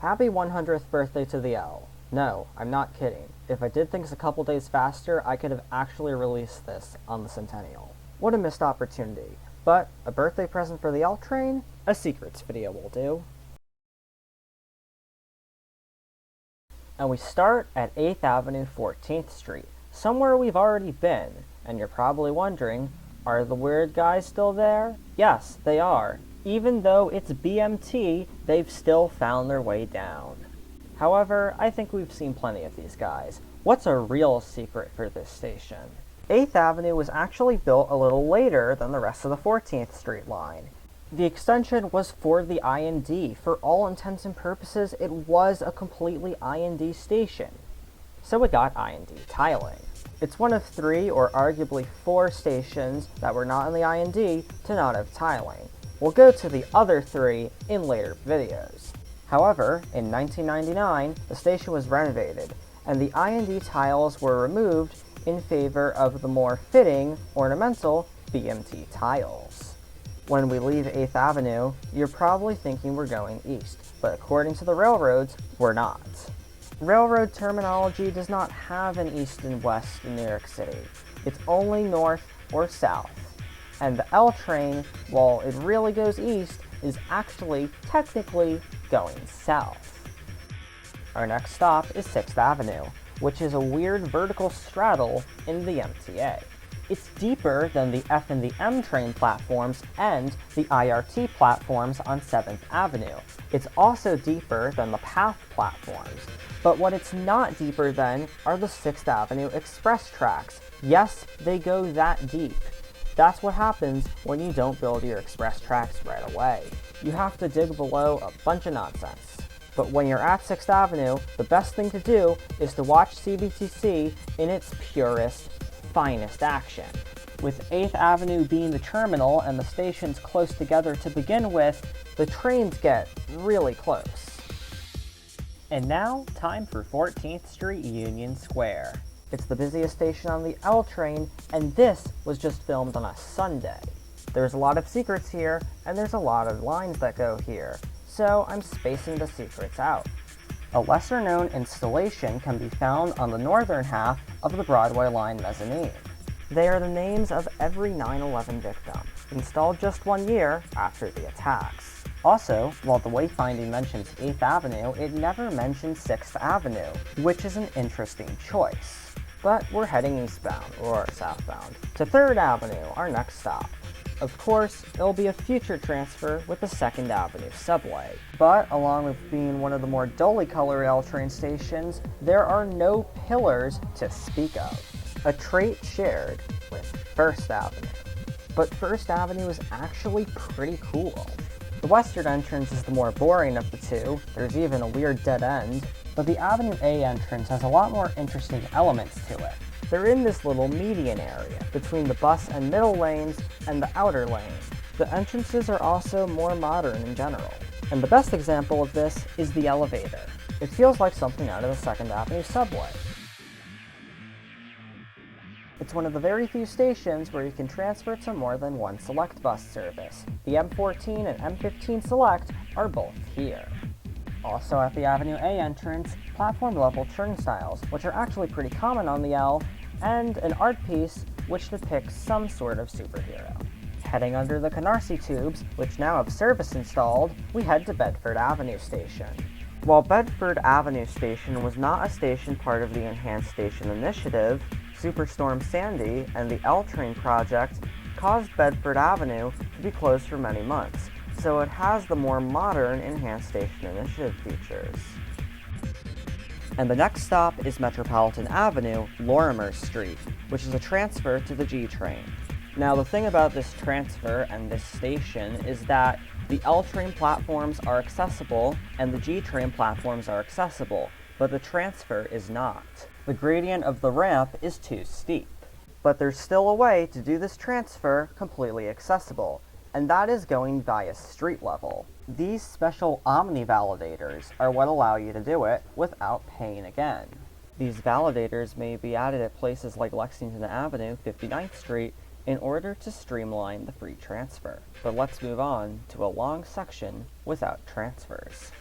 Happy 100th birthday to the L. No, I'm not kidding. If I did things a couple days faster, I could have actually released this on the centennial. What a missed opportunity. But a birthday present for the L train? A secrets video will do. And we start at 8th Avenue, 14th Street, somewhere we've already been, and you're probably wondering, are the weird guys still there? Yes, they are. Even though it's BMT, they've still found their way down. However, I think we've seen plenty of these guys. What's a real secret for this station? 8th Avenue was actually built a little later than the rest of the 14th Street line. The extension was for the I&D. For all intents and purposes, it was a completely I&D station. So it got I&D tiling. It's one of 3 or arguably 4 stations that were not in the I&D to not have tiling. We'll go to the other 3 in later videos. However, in 1999, the station was renovated, and the I&D tiles were removed in favor of the more fitting, ornamental BMT tiles. When we leave 8th Avenue, you're probably thinking we're going east, but according to the railroads, we're not. Railroad terminology does not have an east and west in New York City. It's only north or south. And the L train, while it really goes east, is actually technically going south. Our next stop is 6th Avenue, which is a weird vertical straddle in the MTA. It's deeper than the F and the M train platforms and the IRT platforms on 7th Avenue. It's also deeper than the PATH platforms. But what it's not deeper than are the 6th Avenue express tracks. Yes, they go that deep. That's what happens when you don't build your express tracks right away. You have to dig below a bunch of nonsense. But when you're at 6th Avenue, the best thing to do is to watch CBTC in its purest, finest action. With 8th Avenue being the terminal and the stations close together to begin with, the trains get really close. And now, time for 14th Street Union Square. It's the busiest station on the L train, and this was just filmed on a Sunday. There's a lot of secrets here, and there's a lot of lines that go here, so I'm spacing the secrets out. A lesser-known installation can be found on the northern half of the Broadway line mezzanine. They are the names of every 9/11 victim, installed just 1 year after the attacks. Also, while the wayfinding mentions 8th Avenue, it never mentions 6th Avenue, which is an interesting choice. But we're heading eastbound, or southbound, to 3rd Avenue, our next stop. Of course, it'll be a future transfer with the 2nd Avenue subway. But along with being one of the more dully colored L train stations, there are no pillars to speak of. A trait shared with 1st Avenue. But 1st Avenue is actually pretty cool. The western entrance is the more boring of the two, there's even a weird dead end, but the Avenue A entrance has a lot more interesting elements to it. They're in this little median area between the bus and middle lanes and the outer lane. The entrances are also more modern in general. And the best example of this is the elevator. It feels like something out of the 2nd Avenue subway. It's one of the very few stations where you can transfer to more than one Select bus service. The M14 and M15 Select are both here. Also at the Avenue A entrance, platform-level turnstiles, which are actually pretty common on the L, and an art piece which depicts some sort of superhero. Heading under the Canarsie tubes, which now have service installed, we head to Bedford Avenue Station. While Bedford Avenue Station was not a station part of the Enhanced Station Initiative, Superstorm Sandy and the L train project caused Bedford Avenue to be closed for many months, so it has the more modern Enhanced Station Initiative features. And the next stop is Metropolitan Avenue, Lorimer Street, which is a transfer to the G train. Now the thing about this transfer and this station is that the L train platforms are accessible and the G train platforms are accessible, but the transfer is not. The gradient of the ramp is too steep. But there's still a way to do this transfer completely accessible, and that is going via street level. These special Omni validators are what allow you to do it without paying again. These validators may be added at places like Lexington Avenue, 59th Street, in order to streamline the free transfer. But let's move on to a long section without transfers.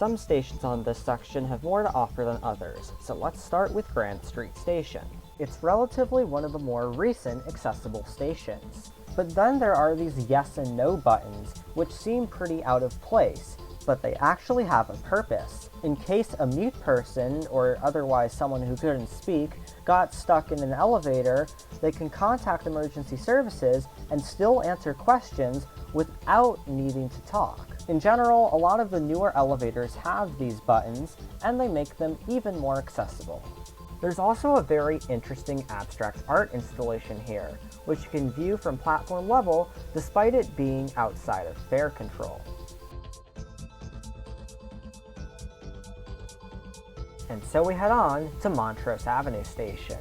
some stations on this section have more to offer than others, so let's start with Grand Street Station. It's relatively one of the more recent accessible stations. But then there are these yes and no buttons, which seem pretty out of place, but they actually have a purpose. In case a mute person, or otherwise someone who couldn't speak, got stuck in an elevator, they can contact emergency services and still answer questions without needing to talk. In general, a lot of the newer elevators have these buttons, and they make them even more accessible. There's also a very interesting abstract art installation here, which you can view from platform level despite it being outside of fare control. And so we head on to Montrose Avenue Station,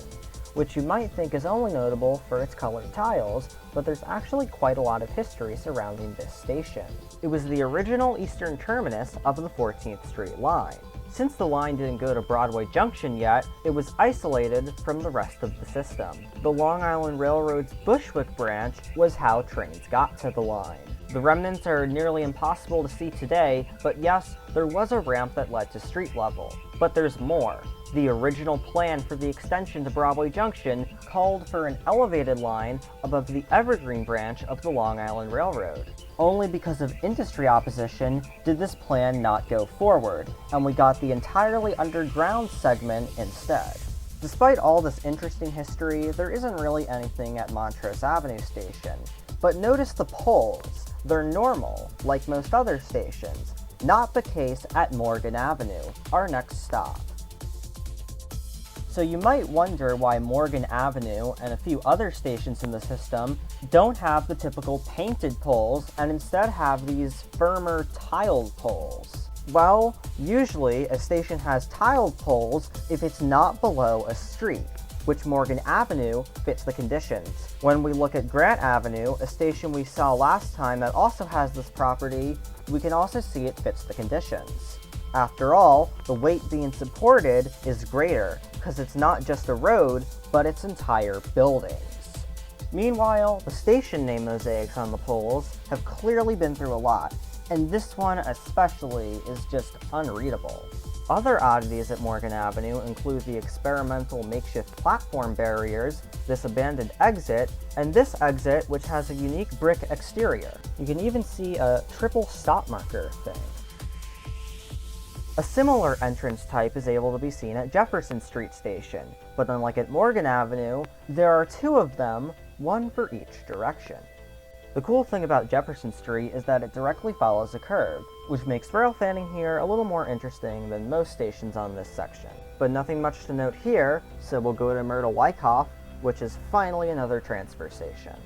which you might think is only notable for its colored tiles, but there's actually quite a lot of history surrounding this station. It was the original eastern terminus of the 14th Street line. Since the line didn't go to Broadway Junction yet, it was isolated from the rest of the system. The Long Island Railroad's Bushwick branch was how trains got to the line. The remnants are nearly impossible to see today, but yes, there was a ramp that led to street level. But there's more. The original plan for the extension to Broadway Junction called for an elevated line above the Evergreen branch of the Long Island Railroad. Only because of industry opposition did this plan not go forward, and we got the entirely underground segment instead. Despite all this interesting history, there isn't really anything at Montrose Avenue Station. But notice the poles. They're normal, like most other stations. Not the case at Morgan Avenue, our next stop. So you might wonder why Morgan Avenue and a few other stations in the system don't have the typical painted poles and instead have these firmer tiled poles. Well, usually a station has tiled poles if it's not below a street, which Morgan Avenue fits the conditions. When we look at Grant Avenue, a station we saw last time that also has this property, we can also see it fits the conditions. After all, the weight being supported is greater, because it's not just a road, but its entire buildings. Meanwhile, the station name mosaics on the poles have clearly been through a lot, and this one especially is just unreadable. Other oddities at Morgan Avenue include the experimental makeshift platform barriers, this abandoned exit, and this exit which has a unique brick exterior. You can even see a triple stop marker thing. A similar entrance type is able to be seen at Jefferson Street Station, but unlike at Morgan Avenue, there are two of them, one for each direction. The cool thing about Jefferson Street is that it directly follows a curve, which makes rail fanning here a little more interesting than most stations on this section. But nothing much to note here, so we'll go to Myrtle-Wyckoff, which is finally another transfer station.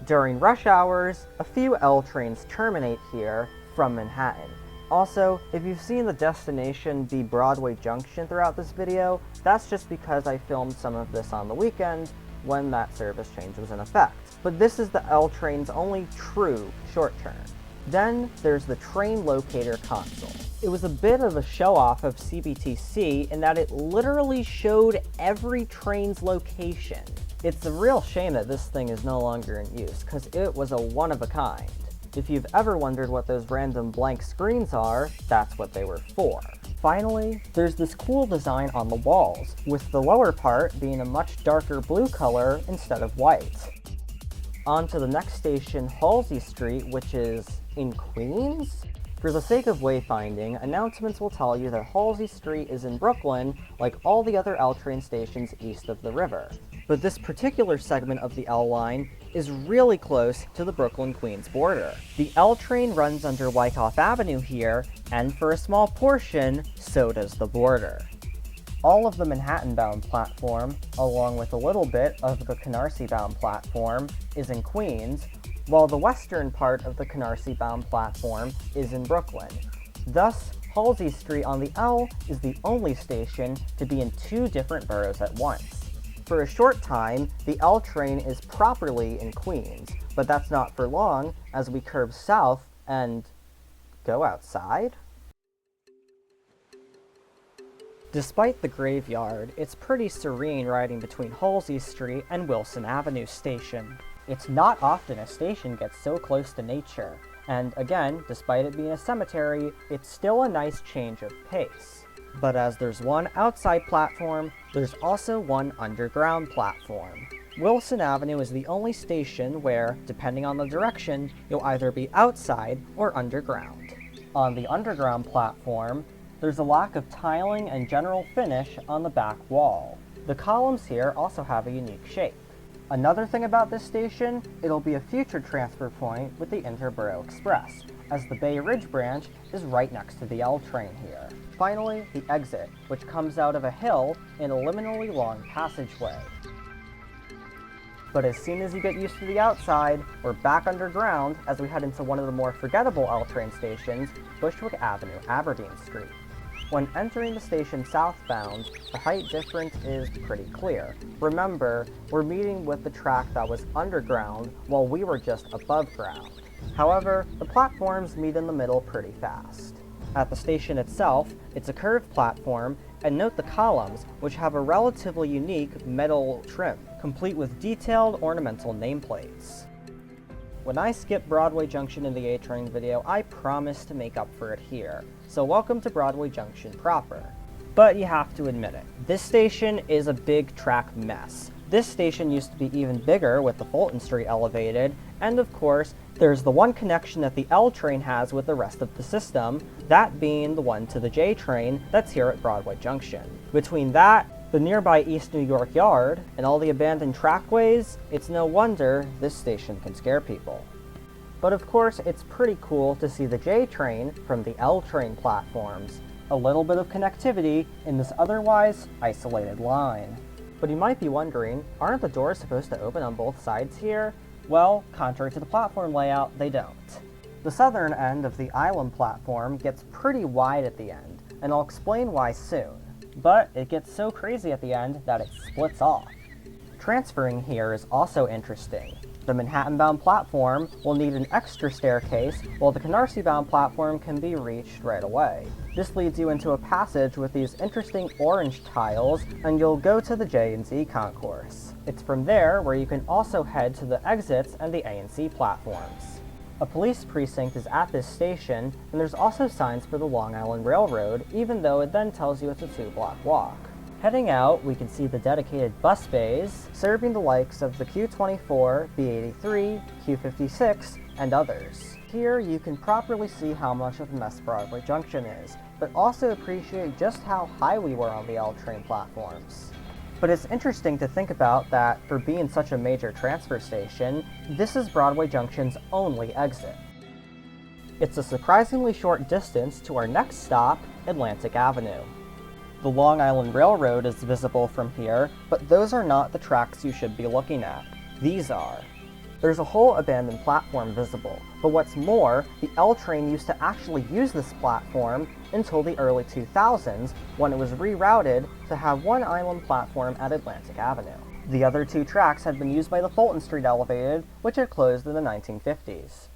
During rush hours, a few L trains terminate here from Manhattan. Also, if you've seen the destination be Broadway Junction throughout this video, that's just because I filmed some of this on the weekend when that service change was in effect. But this is the L train's only true short turn. Then there's the train locator console. It was a bit of a show-off of CBTC in that it literally showed every train's location. It's a real shame that this thing is no longer in use, because it was a one-of-a-kind. If you've ever wondered what those random blank screens are, that's what they were for. Finally, there's this cool design on the walls, with the lower part being a much darker blue color instead of white. On to the next station, Halsey Street, which is in Queens? For the sake of wayfinding, announcements will tell you that Halsey Street is in Brooklyn, like all the other L train stations east of the river. But this particular segment of the L line is really close to the Brooklyn-Queens border. The L train runs under Wyckoff Avenue here, and for a small portion, so does the border. All of the Manhattan-bound platform, along with a little bit of the Canarsie-bound platform, is in Queens, while the western part of the Canarsie-bound platform is in Brooklyn. Thus, Halsey Street on the L is the only station to be in two different boroughs at once. For a short time, the L train is properly in Queens, but that's not for long as we curve south and go outside? Despite the graveyard, it's pretty serene riding between Halsey Street and Wilson Avenue Station. It's not often a station gets so close to nature, And again, despite it being a cemetery, it's still a nice change of pace. But as there's one outside platform, there's also one underground platform. Wilson Avenue is the only station where, depending on the direction, you'll either be outside or underground. On the underground platform, there's a lack of tiling and general finish on the back wall. The columns here also have a unique shape. Another thing about this station, it'll be a future transfer point with the Interborough Express, as the Bay Ridge branch is right next to the L train here. Finally, the exit, which comes out of a hill in a liminally long passageway. But as soon as you get used to the outside, we're back underground as we head into one of the more forgettable L train stations, Bushwick Avenue, Aberdeen Street. When entering the station southbound, the height difference is pretty clear. Remember, we're meeting with the track that was underground while we were just above ground. However, the platforms meet in the middle pretty fast. At the station itself, it's a curved platform, and note the columns, which have a relatively unique metal trim, complete with detailed ornamental nameplates. When I skip Broadway Junction in the A train video, I promise to make up for it here, so welcome to Broadway Junction proper. But you have to admit it, this station is a big track mess. This station used to be even bigger with the Fulton Street elevated, and of course, there's the one connection that the L train has with the rest of the system, that being the one to the J train that's here at Broadway Junction. Between that, the nearby East New York Yard, and all the abandoned trackways, it's no wonder this station can scare people. But of course, it's pretty cool to see the J train from the L train platforms. A little bit of connectivity in this otherwise isolated line. But you might be wondering, aren't the doors supposed to open on both sides here? Well, contrary to the platform layout, they don't. The southern end of the island platform gets pretty wide at the end, and I'll explain why soon. But it gets so crazy at the end that it splits off. Transferring here is also interesting. The Manhattan-bound platform will need an extra staircase, while the Canarsie-bound platform can be reached right away. This leads you into a passage with these interesting orange tiles, and you'll go to the J and Z concourse. It's from there where you can also head to the exits and the A and C platforms. A police precinct is at this station, and there's also signs for the Long Island Railroad, even though it then tells you it's a 2-block walk. Heading out, we can see the dedicated bus bays, serving the likes of the Q24, B83, Q56, and others. Here, you can properly see how much of a mess Broadway Junction is, but also appreciate just how high we were on the L train platforms. But it's interesting to think about that, for being such a major transfer station, this is Broadway Junction's only exit. It's a surprisingly short distance to our next stop, Atlantic Avenue. The Long Island Railroad is visible from here, but those are not the tracks you should be looking at. These are. There's a whole abandoned platform visible, but what's more, the L train used to actually use this platform until the early 2000s, when it was rerouted to have one island platform at Atlantic Avenue. The other two tracks had been used by the Fulton Street Elevated, which had closed in the 1950s.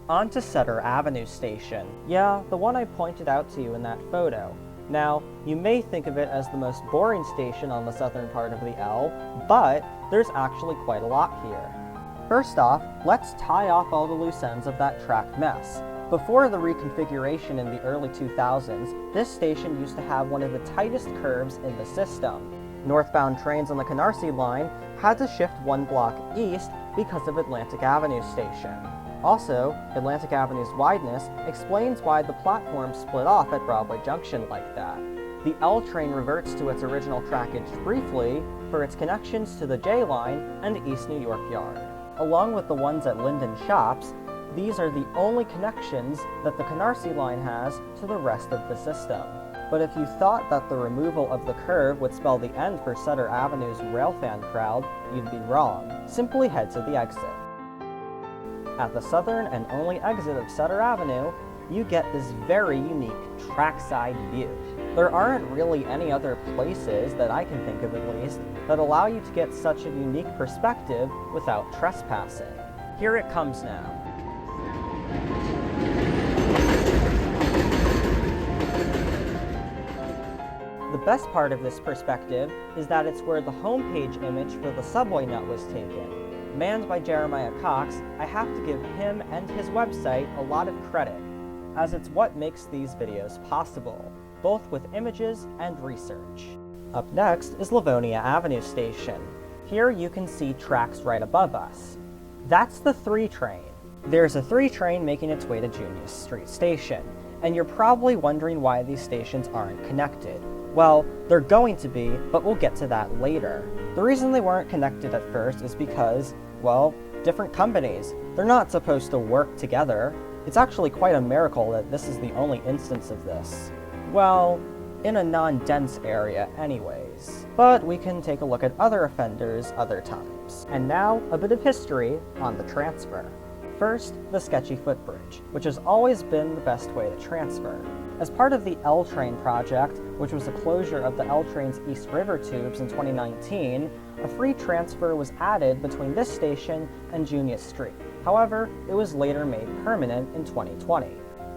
On to Sutter Avenue Station. Yeah, the one I pointed out to you in that photo. Now, you may think of it as the most boring station on the southern part of the L, but there's actually quite a lot here. First off, let's tie off all the loose ends of that track mess. Before the reconfiguration in the early 2000s, this station used to have one of the tightest curves in the system. Northbound trains on the Canarsie line had to shift 1 block east because of Atlantic Avenue Station. Also, Atlantic Avenue's wideness explains why the platform split off at Broadway Junction like that. The L train reverts to its original trackage briefly for its connections to the J line and the East New York Yard. Along with the ones at Linden Shops, these are the only connections that the Canarsie line has to the rest of the system. But if you thought that the removal of the curve would spell the end for Sutter Avenue's railfan crowd, you'd be wrong. Simply head to the exit. At the southern and only exit of Sutter Avenue, you get this very unique trackside view. There aren't really any other places, that I can think of at least, that allow you to get such a unique perspective without trespassing. Here it comes now. The best part of this perspective is that it's where the homepage image for the subway nut was taken. manned by Jeremiah Cox, I have to give him and his website a lot of credit, as it's what makes these videos possible, both with images and research. Up next is Livonia Avenue Station. Here you can see tracks right above us. That's the 3 train. There's a 3 train making its way to Junius Street Station, and you're probably wondering why these stations aren't connected. Well, they're going to be, but we'll get to that later. The reason they weren't connected at first is because, well, different companies. They're not supposed to work together. It's actually quite a miracle that this is the only instance of this. Well, in a non-dense area anyways. But we can take a look at other offenders other times. And now, a bit of history on the transfer. First, the sketchy footbridge, which has always been the best way to transfer. As part of the L train project, which was the closure of the L train's East River tubes in 2019, a free transfer was added between this station and Junius Street. However, it was later made permanent in 2020.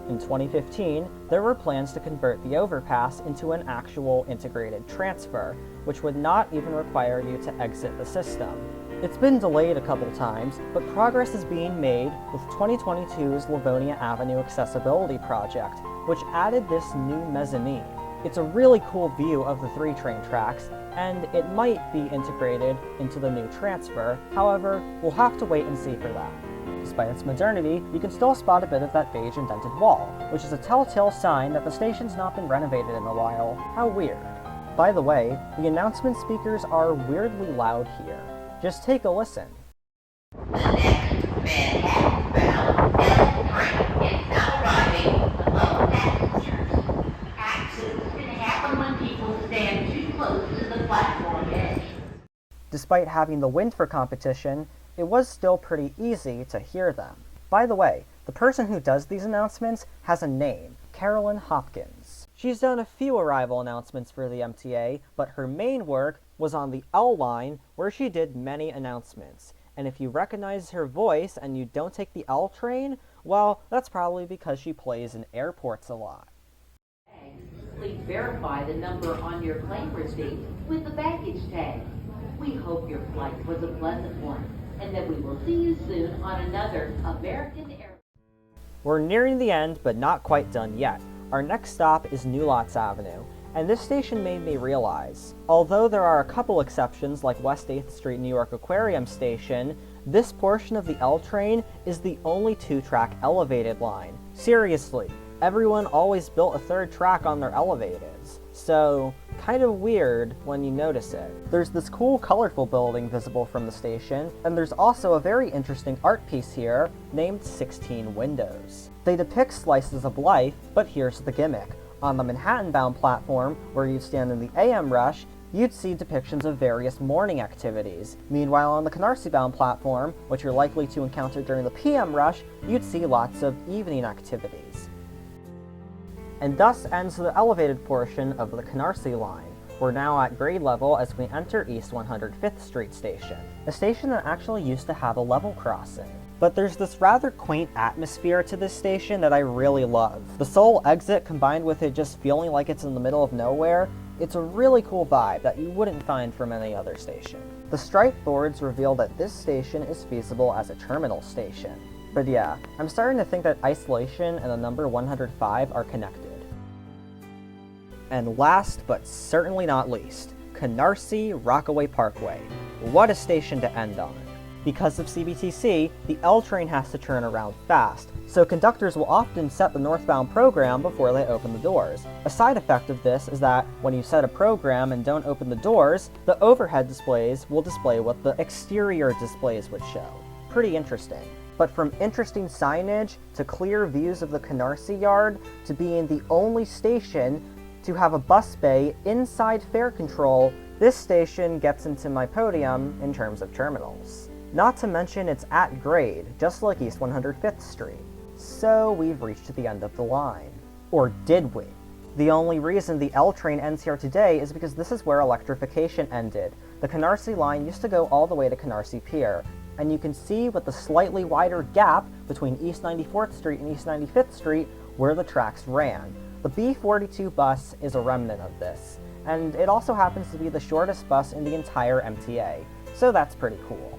In 2015, there were plans to convert the overpass into an actual integrated transfer, which would not even require you to exit the system. It's been delayed a couple times, but progress is being made with 2022's Livonia Avenue Accessibility Project, which added this new mezzanine. It's a really cool view of the 3 train tracks, and it might be integrated into the new transfer. However, we'll have to wait and see for that. Despite its modernity, you can still spot a bit of that beige indented wall, which is a telltale sign that the station's not been renovated in a while. How weird. By the way, the announcement speakers are weirdly loud here. Just take a listen. The next Manhattan-bound L train is now arriving below passengers. Accidents can happen when people stand too close to the platform edge. Despite having the wind for competition, it was still pretty easy to hear them. By the way, the person who does these announcements has a name, Carolyn Hopkins. She's done a few arrival announcements for the MTA, but her main work was on the L line, where she did many announcements. And if you recognize her voice and you don't take the L train, well, that's probably because she plays in airports a lot. Please verify the number on your claim receipt with the baggage tag. We hope your flight was a pleasant one, and that we will see you soon on another American Airlines. We're nearing the end, but not quite done yet. Our next stop is New Lots Avenue, and this station made me realize, although there are a couple exceptions like West 8th Street New York Aquarium Station, this portion of the L train is the only 2-track elevated line. Seriously, everyone always built a 3rd track on their elevateds, so kind of weird when you notice it. There's this cool colorful building visible from the station, and there's also a very interesting art piece here named 16 Windows. They depict slices of life, but here's the gimmick. On the Manhattan-bound platform, where you'd stand in the AM rush, you'd see depictions of various morning activities. Meanwhile, on the Canarsie-bound platform, which you're likely to encounter during the PM rush, you'd see lots of evening activities. And thus ends the elevated portion of the Canarsie line. We're now at grade level as we enter East 105th Street Station, a station that actually used to have a level crossing. But there's this rather quaint atmosphere to this station that I really love. The sole exit combined with it just feeling like it's in the middle of nowhere, it's a really cool vibe that you wouldn't find from any other station. The striped boards reveal that this station is feasible as a terminal station. But yeah, I'm starting to think that isolation and the number 105 are connected. And last but certainly not least, Canarsie-Rockaway Parkway. What a station to end on. Because of CBTC, the L train has to turn around fast, so conductors will often set the northbound program before they open the doors. A side effect of this is that when you set a program and don't open the doors, the overhead displays will display what the exterior displays would show. Pretty interesting. But from interesting signage, to clear views of the Canarsie yard, to being the only station to have a bus bay inside fare control, this station gets into my podium in terms of terminals. Not to mention it's at grade, just like East 105th Street. So we've reached the end of the line. Or did we? The only reason the L train ends here today is because this is where electrification ended. The Canarsie line used to go all the way to Canarsie Pier, and you can see with the slightly wider gap between East 94th Street and East 95th Street where the tracks ran. The B42 bus is a remnant of this, and it also happens to be the shortest bus in the entire MTA, so that's pretty cool.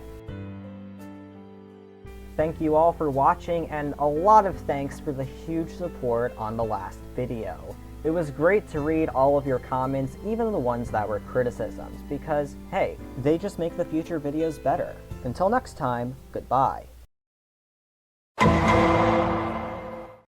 Thank you all for watching, and a lot of thanks for the huge support on the last video. It was great to read all of your comments, even the ones that were criticisms, because, hey, they just make the future videos better. Until next time, goodbye.